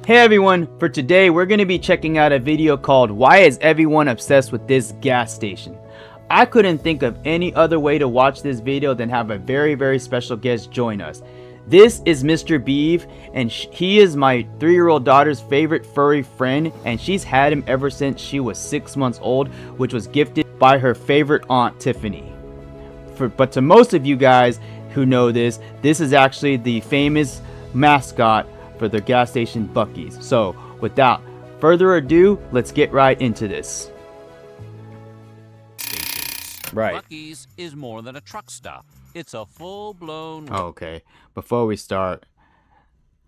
Hey everyone, for today we're going to be checking out a video called Why is Everyone Obsessed with This Gas Station? I couldn't think of any other way to watch this video than have a very special guest join us. This is Mr. Beaver, and he is my 3-year-old daughter's favorite furry friend, and she's had him ever since she was 6 months old, which was gifted by her favorite aunt Tiffany. But to most of you guys who know this is actually the famous mascot for the gas station Buc-ee's. So without further ado, let's get right into this. Right. Buc-ee's is more than a truck stop. It's a full-blown... Okay, before we start,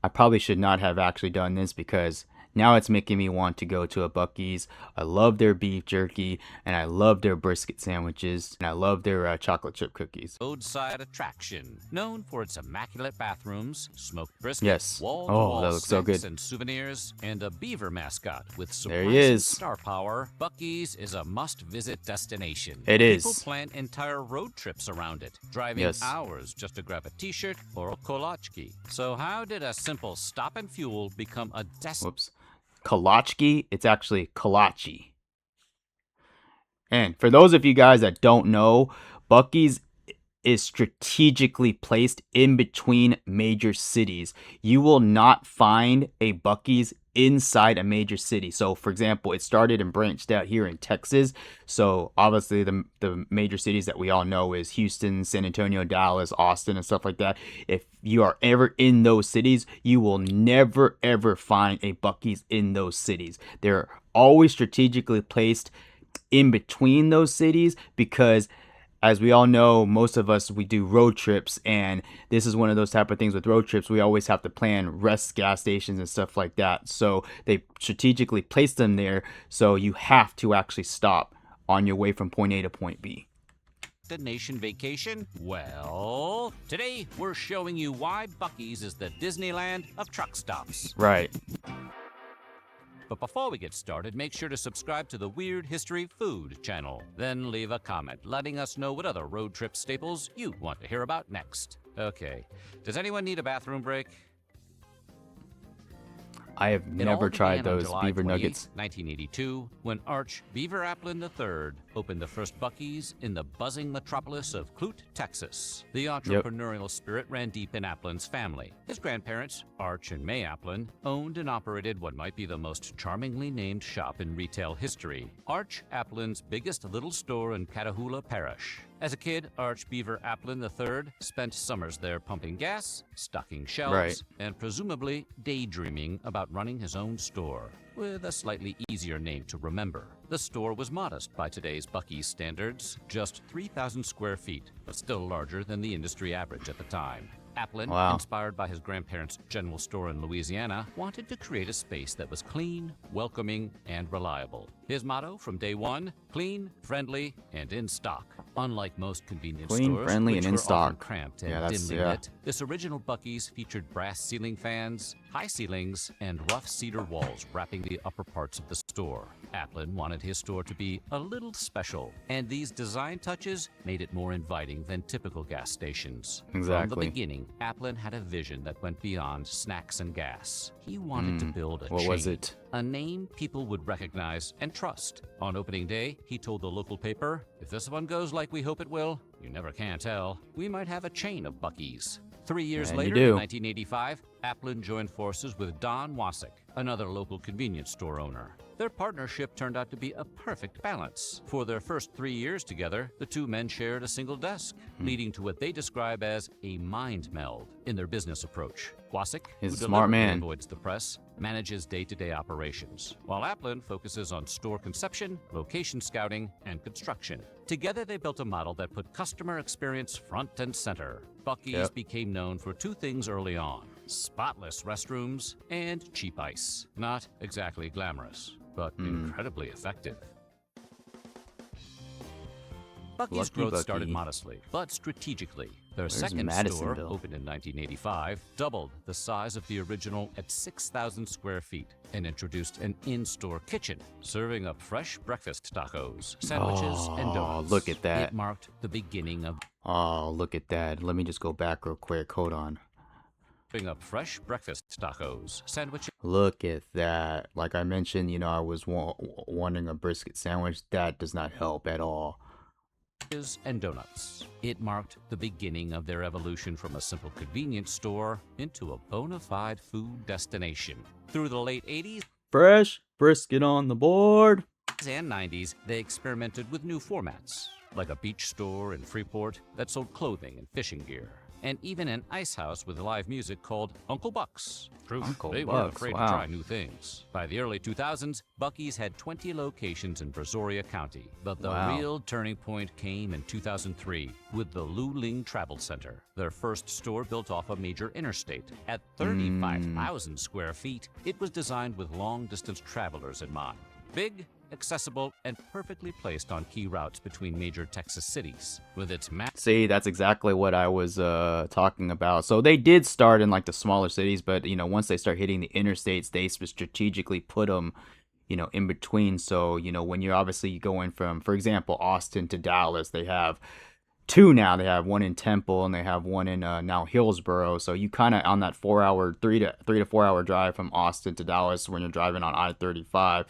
I probably should not have actually done this because now it's making me want to go to a Buc-ee's. I love their beef jerky, and I love their brisket sandwiches, and I love their chocolate chip cookies. Roadside attraction, known for its immaculate bathrooms, smoked brisket, Yes. wall-to-wall that looks so snacks good. and souvenirs, and a beaver mascot with There he surprising is. star power. Buc-ee's is a must-visit destination. It is. People plan entire road trips around it, driving hours just to grab a t-shirt or a kolachki. So how did a simple stop and fuel become a destination? Whoops. Kolachki, it's actually kolache. And for those of you guys that don't know, Buc-ee's is strategically placed in between major cities. You will not find a Buc-ee's inside a major city. So for example, it started and branched out here in Texas. So obviously the major cities that we all know is Houston, San Antonio, Dallas, Austin, and stuff like that. If you are ever in those cities, you will never ever find a Buc-ee's in those cities. They're always strategically placed in between those cities because, as we all know, most of us, we do road trips, and this is one of those type of things with road trips. We always have to plan rest gas stations and stuff like that. So they strategically place them there, so you have to actually stop on your way from point A to point B. Destination vacation? Well, today we're showing you why Buc-ee's is the Disneyland of truck stops. Right. But before we get started, make sure to subscribe to the Weird History Food channel. Then leave a comment letting us know what other road trip staples you want to hear about next. Okay, does anyone need a bathroom break? I have never tried those beaver nuggets. 1982, when Arch Beaver Applin III opened the first Buc-ee's in the buzzing metropolis of Clute, Texas. The entrepreneurial spirit ran deep in Applin's family. His grandparents, Arch and May Applin, owned and operated what might be the most charmingly named shop in retail history, Arch Applin's biggest little store in Catahoula Parish. As a kid, Arch Beaver Applin III spent summers there pumping gas, stocking shelves, and presumably daydreaming about running his own store, with a slightly easier name to remember. The store was modest by today's Buc-ee's standards, just 3,000 square feet, but still larger than the industry average at the time. Applin, inspired by his grandparents' general store in Louisiana, wanted to create a space that was clean, welcoming, and reliable. His motto from day one: clean, friendly, and in stock. Unlike most convenience stores, friendly, which and in were stock. often cramped and dimly lit, this original Buc-ee's featured brass ceiling fans, high ceilings, and rough cedar walls wrapping the upper parts of the store. Applin wanted his store to be a little special, and these design touches made it more inviting than typical gas stations. From the beginning, Applin had a vision that went beyond snacks and gas. He wanted to build a chain. What was it? A name people would recognize and trust. On opening day, he told the local paper, "If this one goes like we hope it will, you never can tell, we might have a chain of Buc-ee's." 3 years later, in 1985, Applin joined forces with Don Wasik, another local convenience store owner. Their partnership turned out to be a perfect balance. For their first 3 years together, the two men shared a single desk, leading to what they describe as a mind meld in their business approach. Wasik, who deliberately avoids the press, manages day-to-day operations, while Applin focuses on store conception, location scouting, and construction. Together, they built a model that put customer experience front and center. Buc-ee's became known for two things early on: spotless restrooms and cheap ice. Not exactly glamorous, but incredibly effective. Buc-ee's growth started modestly, but strategically. Their second store, opened in 1985, doubled the size of the original at 6,000 square feet and introduced an in-store kitchen, serving up fresh breakfast tacos, sandwiches, and donuts. Look at that. It marked the beginning of... Oh, look at that. Let me just go back real quick. Hold on. Bring up fresh breakfast tacos, sandwiches, Look at that. Like I mentioned, I was wanting a brisket sandwich. That does not help at all. and donuts. It marked the beginning of their evolution from a simple convenience store into a bona fide food destination. Through the late 80s Fresh brisket on the board. and 90s, they experimented with new formats, like a beach store in Freeport that sold clothing and fishing gear, and even an ice house with live music called Uncle Buck's. Proof Uncle they weren't Buck's, afraid wow. to try new things. By the early 2000s, Buc-ee's had 20 locations in Brazoria County, but the Wow. real turning point came in 2003 with the Luling Travel Center, their first store built off a major interstate. At 35,000 square feet, it was designed with long-distance travelers in mind. Big, accessible, and perfectly placed on key routes between major Texas cities. With its See, that's exactly what I was talking about. So they did start in like the smaller cities, but once they start hitting the interstates, they strategically put them, in between. So when you're obviously going from, for example, Austin to Dallas, they have two now. They have one in Temple and they have one in now Hillsboro. So you kind of on that 3 to 4 hour drive from Austin to Dallas when you're driving on I-35.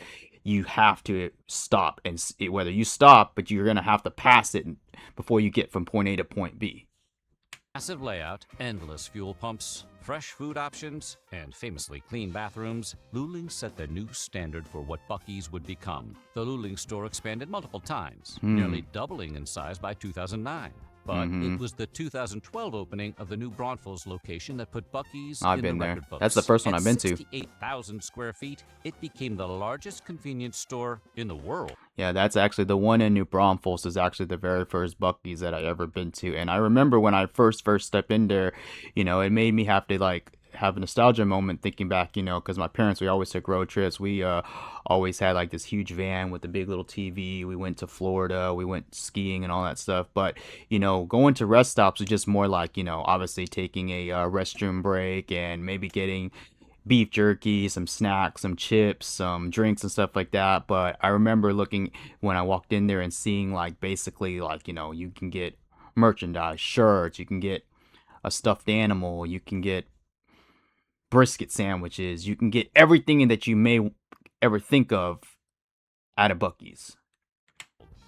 You have to stop, and whether you stop, but you're gonna have to pass it before you get from point A to point B. massive layout, endless fuel pumps, fresh food options, and famously clean bathrooms, Luling set the new standard for what Buc-ee's would become. The Luling store expanded multiple times, nearly doubling in size by 2009. But it was the 2012 opening of the new Braunfels location that put Buc-ee's I've in been the there. record books. That's the first one At I've been to. 68,000 square feet, it became the largest convenience store in the world. Yeah, that's actually the one in New Braunfels is actually the very first Buc-ee's that I ever been to. And I remember when I first stepped in there, it made me have to like have a nostalgia moment thinking back, because my parents, we always took road trips. We always had like this huge van with a big little TV. We went to Florida, we went skiing and all that stuff. But, going to rest stops was just more like, obviously taking a restroom break and maybe getting beef jerky, some snacks, some chips, some drinks and stuff like that. But I remember looking when I walked in there and seeing like basically like, you can get merchandise, shirts, you can get a stuffed animal, you can get brisket sandwiches, you can get everything that you may ever think of at a Buc-ee's.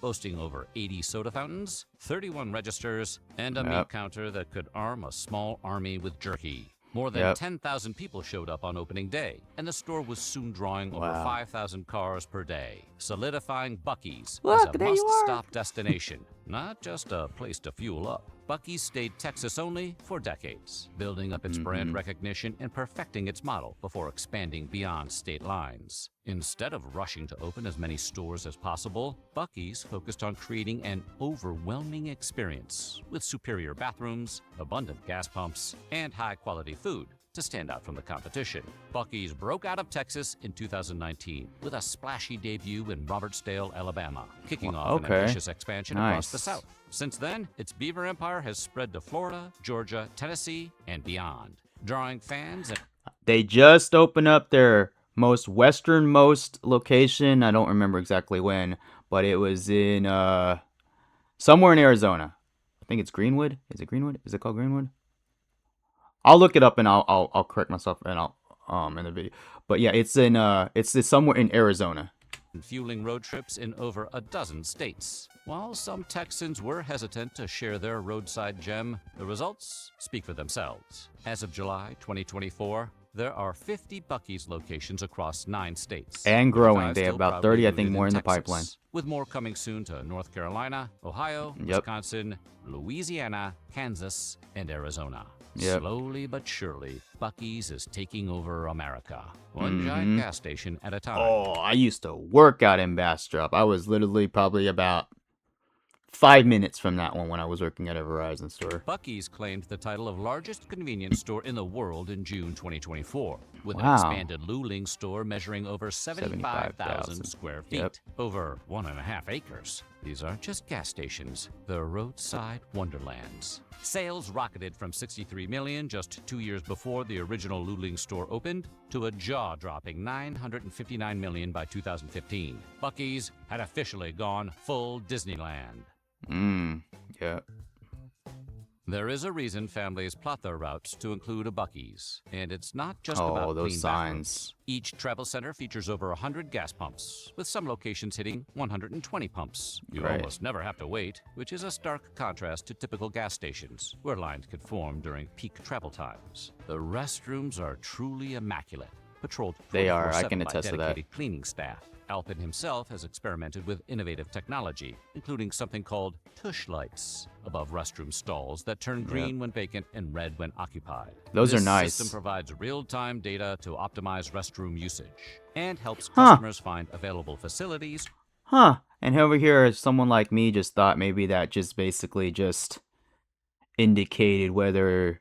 Boasting over 80 soda fountains, 31 registers, and a meat Yep. counter that could arm a small army with jerky. More than Yep. 10,000 people showed up on opening day, and the store was soon drawing over Wow. 5,000 cars per day, solidifying Buc-ee's Look, as a there you are. must-stop destination, not just a place to fuel up. Buc-ee's stayed Texas only for decades, building up its brand recognition and perfecting its model before expanding beyond state lines. Instead of rushing to open as many stores as possible, Buc-ee's focused on creating an overwhelming experience with superior bathrooms, abundant gas pumps, and high-quality food to stand out from the competition. Buc-ee's broke out of Texas in 2019 with a splashy debut in Robertsdale, Alabama, kicking off an Okay. ambitious expansion across the Nice. South. Since then, its Beaver empire has spread to Florida, Georgia, Tennessee, and beyond, drawing fans and They just opened up their most westernmost location. I don't remember exactly when, but it was in somewhere in Arizona. I think it's Greenwood. Is it Greenwood? Is it called Greenwood? I'll look it up and I'll correct myself and I'll in the video. But yeah, it's somewhere in Arizona. fueling road trips in over a dozen states. While some Texans were hesitant to share their roadside gem, the results speak for themselves. As of July 2024, there are 50 Buc-ee's locations across 9 states. And with growing. 5 They have still about proudly 30, I think, rooted more in the Texas, pipeline. with more coming soon to North Carolina, Ohio, Yep. Wisconsin, Louisiana, Kansas, and Arizona. Yep. Slowly but surely, Buc-ee's is taking over America, one giant gas station at a time. Oh, I used to work out in Bastrop. I was literally probably about 5 minutes from that one when I was working at a Verizon store. Buc-ee's claimed the title of largest convenience store in the world in June 2024, with an Wow. expanded Luling store measuring over 75,000 square feet, Yep. over 1.5 acres. These aren't just gas stations, they're roadside wonderlands. Sales rocketed from 63 million just 2 years before the original Luling store opened to a jaw-dropping 959 million by 2015. Buc-ee's had officially gone full Disneyland. Yeah. There is a reason families plot their routes to include a Buc-ee's, and it's not just Oh, about those clean signs. bathrooms. Each travel center features over 100 gas pumps, with some locations hitting 120 pumps. You Right. almost never have to wait, which is a stark contrast to typical gas stations, where lines could form during peak travel times. The restrooms are truly immaculate, patrolled They are. I 24/7 can by attest to that. dedicated cleaning staff. Alpin himself has experimented with innovative technology, including something called tush lights above restroom stalls that turn green when vacant and red when occupied. Those are This nice. system provides real-time data to optimize restroom usage and helps Huh. customers find available facilities. Huh. And over here, someone like me just thought maybe that just basically just indicated whether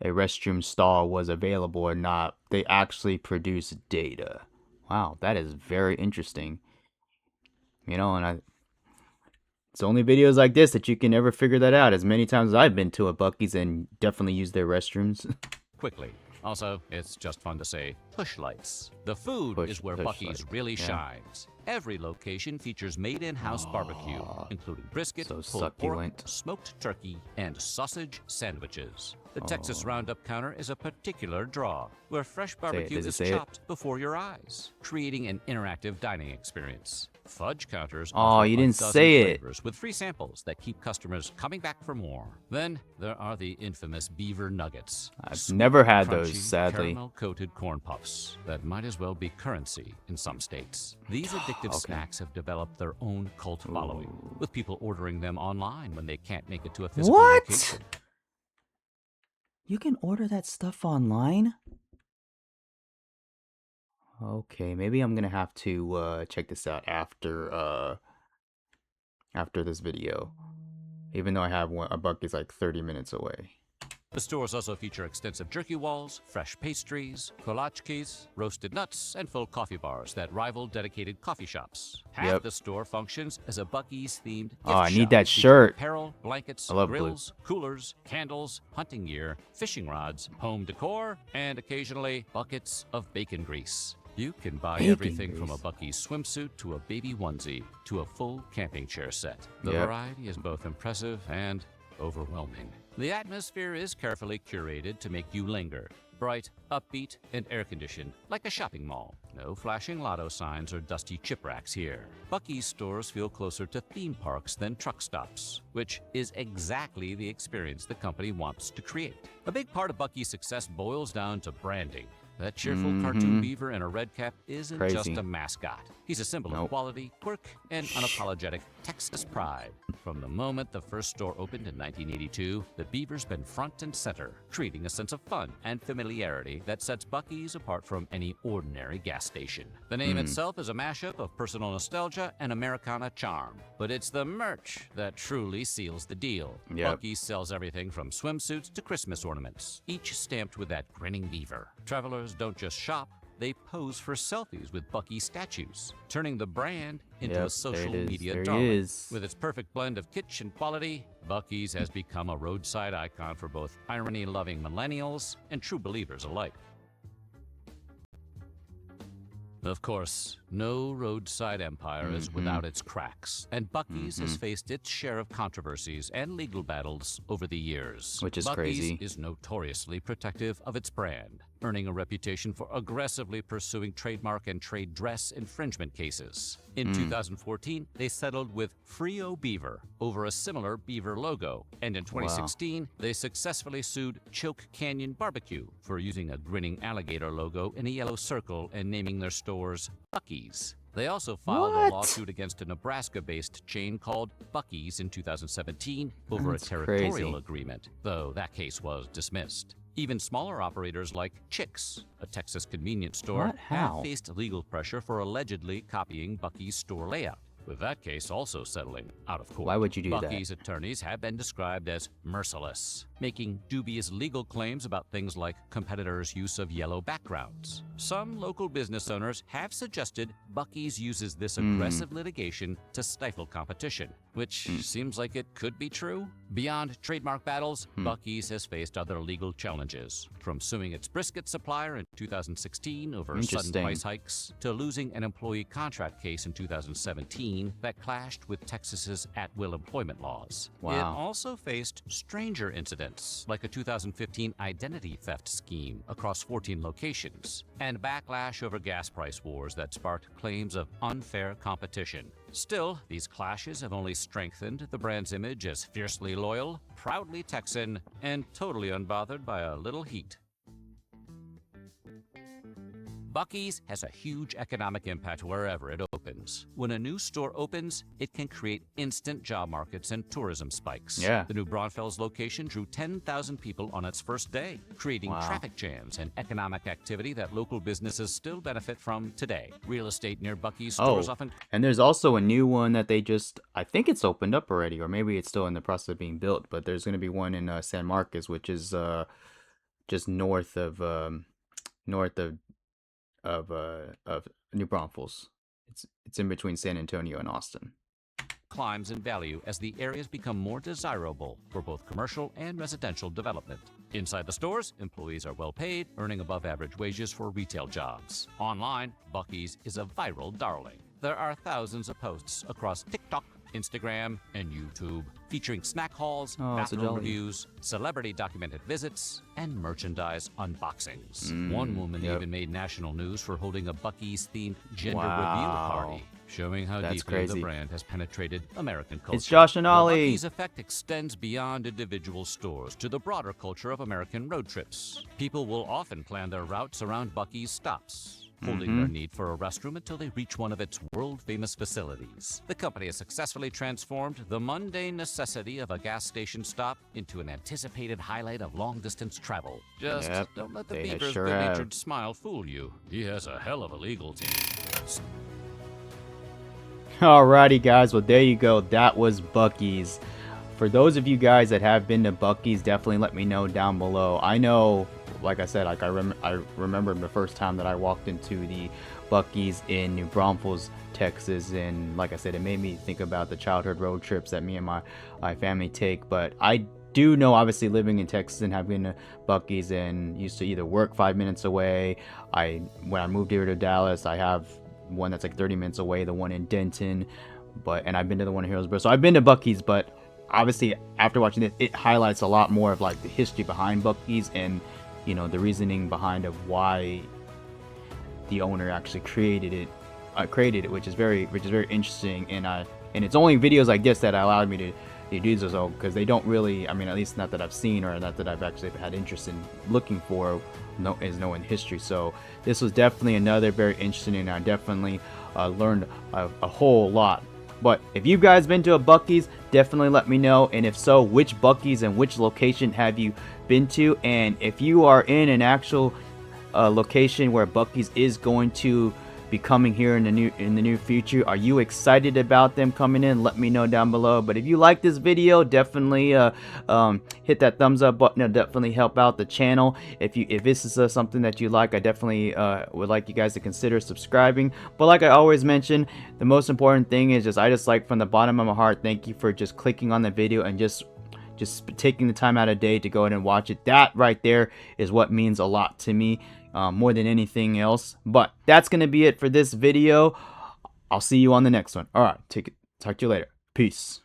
a restroom stall was available or not. They actually produce data. Wow, that is very interesting. You know, and it's only videos like this that you can ever figure that out. As many times as I've been to a Buc-ee's and definitely used their restrooms. Quickly. Also, it's just fun to say push lights. The food Push- is where push Buc-ee's light, really yeah. shines. Every location features made-in-house barbecue, including brisket, so pulled pork, succulent. smoked turkey, and sausage sandwiches. The Texas Roundup counter is a particular draw, where fresh barbecue Does it is say it? chopped before your eyes, creating an interactive dining experience. Fudge counters Oh, offer you a didn't dozen say it. flavors with free samples that keep customers coming back for more. Then there are the infamous Beaver nuggets. I've Sweet, never had crunchy, those, sadly. Caramel-coated corn puffs that might as well be currency in some states. These addictive Okay. snacks have developed their own cult following, with people ordering them online when they can't make it to a physical location. What? You can order that stuff online? Okay, maybe I'm gonna have to check this out after this video. Even though I have a Buc-ee's like 30 minutes away. The stores also feature extensive jerky walls, fresh pastries, kolachkis, roasted nuts, and full coffee bars that rival dedicated coffee shops. Half Yep. the store functions as a Buc-ee's themed gift Oh, I need shop that featuring shirt. Apparel, blankets, I love blue. grills, coolers, candles, hunting gear, fishing rods, home decor, and occasionally buckets of bacon grease. You can buy Bacon everything from a grease. Buc-ee's swimsuit to a baby onesie to a full camping chair set. The Yep. variety is both impressive and overwhelming. The atmosphere is carefully curated to make you linger. Bright, upbeat, and air-conditioned, like a shopping mall. No flashing lotto signs or dusty chip racks here. Buc-ee's stores feel closer to theme parks than truck stops, which is exactly the experience the company wants to create. A big part of Buc-ee's success boils down to branding. That cheerful cartoon beaver in a red cap isn't just Crazy. a mascot. He's a symbol of Nope. quality, quirk, and unapologetic Texas pride. From the moment the first store opened in 1982, the Beaver's been front and center, creating a sense of fun and familiarity that sets Buc-ee's apart from any ordinary gas station. The name itself is a mashup of personal nostalgia and Americana charm, but it's the merch that truly seals the deal. Yep. Buc-ee's sells everything from swimsuits to Christmas ornaments, each stamped with that grinning beaver. Travelers don't just shop, they pose for selfies with Buc-ee statues, turning the brand into Yep, a social there it is, media there it darling. is. With its perfect blend of kitsch and quality, Buc-ee's has become a roadside icon for both irony-loving millennials and true believers alike. Of course, no roadside empire is without its cracks, and Buc-ee's has faced its share of controversies and legal battles over the years. Which is Buc-ee's crazy. is notoriously protective of its brand, earning a reputation for aggressively pursuing trademark and trade dress infringement cases. In 2014, they settled with Frio Beaver over a similar beaver logo, and in 2016, they successfully sued Choke Canyon Barbecue for using a grinning alligator logo in a yellow circle and naming their stores Buc-ee's. They also filed What? a lawsuit against a Nebraska-based chain called Buc-ee's in 2017 over That's a territorial crazy. agreement, though that case was dismissed. Even smaller operators like Chick's, a Texas convenience store, What? How? have faced legal pressure for allegedly copying Buc-ee's store layout, with that case also settling out of court. Why would you do that? Buc-ee's attorneys have been described as merciless, making dubious legal claims about things like competitors' use of yellow backgrounds. Some local business owners have suggested Buc-ee's uses this aggressive litigation to stifle competition, which seems like it could be true. Beyond trademark battles, Buc-ee's has faced other legal challenges, from suing its brisket supplier in 2016 over sudden price hikes, to losing an employee contract case in 2017 that clashed with Texas's at-will employment laws. Wow. It also faced stranger incidents, like a 2015 identity theft scheme across 14 locations, and backlash over gas price wars that sparked claims of unfair competition. Still, these clashes have only strengthened the brand's image as fiercely loyal, proudly Texan, and totally unbothered by a little heat. Buc-ee's has a huge economic impact wherever it opens. When a new store opens, it can create instant job markets and tourism spikes. Yeah. The New Braunfels location drew 10,000 people on its first day, creating traffic jams and economic activity that local businesses still benefit from today. Real estate near Buc-ee's stores often... And there's also a new one that they just, I think it's opened up already, or maybe it's still in the process of being built, but there's going to be one in San Marcos, which is just north of New Braunfels. It's in between San Antonio and Austin. Climbs in value as the areas become more desirable for both commercial and residential development. Inside the stores, employees are well paid, earning above average wages for retail jobs. Online, Buc-ee's is a viral darling. There are thousands of posts across TikTok, Instagram, and YouTube featuring snack hauls, bathroom reviews, celebrity documented visits, and merchandise unboxings. One woman even made national news for holding a Buc-ee's themed gender reveal party, showing how deeply the brand has penetrated American culture. It's Josh and Ollie. The Buc-ee's effect extends beyond individual stores to the broader culture of American road trips. People will often plan their routes around Buc-ee's stops, holding their need for a restroom until they reach one of its world-famous facilities. The company has successfully transformed the mundane necessity of a gas station stop into an anticipated highlight of long-distance travel. Just don't let the Beaver's good-natured smile fool you. He has a hell of a legal team. Alrighty, guys. Well, there you go. That was Buc-ee's. For those of you guys that have been to Buc-ee's, definitely let me know down below. I know, like I said, like I remember the first time that I walked into the Buc-ee's in New Braunfels, Texas, and like I said, it made me think about the childhood road trips that me and my family take. But I do know, obviously, living in Texas and having to Buc-ee's and used to either work 5 minutes away. When I moved here to Dallas, I have one that's like 30 minutes away, the one in Denton, and I've been to the one in Hillsborough. So I've been to Buc-ee's, but obviously after watching it, it highlights a lot more of like the history behind Buc-ee's and, you know, the reasoning behind of why the owner actually created it, which is very interesting. And it's only videos like this that allowed me to do so, because they don't really, I mean, at least not that I've seen, or not that I've actually had interest in looking for, is knowing history. So this was definitely another very interesting, and I definitely learned a whole lot. But if you guys been to a Buc-ee's, definitely let me know, and if so, which Buc-ee's and which location have you been to? And if you are in an actual location where Buc-ee's is going to be coming here in the near future, are you excited about them coming in? Let me know down below. But if you like this video, definitely hit that thumbs up button. It'll definitely help out the channel. If this is something that you like, I definitely would like you guys to consider subscribing. But like I always mention, the most important thing is I just like, from the bottom of my heart, thank you for just clicking on the video and just taking the time out of day to go ahead and watch it. That right there is what means a lot to me, more than anything else. But that's gonna be it for this video. I'll see you on the next one. All right, talk to you later. Peace.